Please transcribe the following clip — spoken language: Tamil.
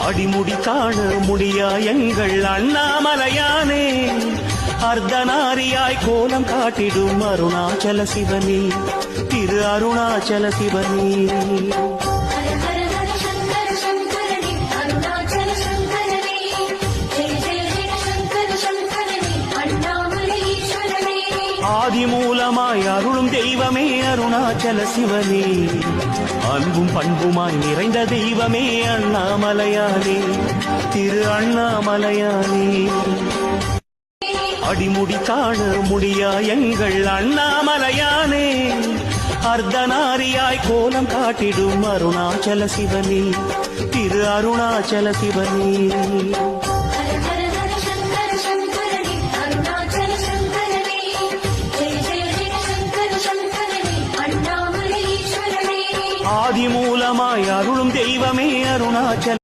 அடிமுடி காண முடியா எங்கள் அண்ணாமலையானே அர்த்தநாரியாய் கோலம் காட்டிடும் அருணாச்சல சிவனே திரு அருணாச்சல சிவனே ஆதி மூலமாய் அருளும் தெய்வமே அருணாச்சல சிவனே அன்பும் பண்புமாய் நிறைந்த தெய்வமே அண்ணாமலையானே திரு அண்ணாமலையானே அடிமுடி காண முடியா எங்கள் அண்ணாமலையானே அர்த்தநாரியாய் கோலம் காட்டிடும் அருணாச்சல சிவனே திரு அருணாச்சல சிவனே ஆதி மூலமாய் அருளும் தெய்வமே அருணாச்சல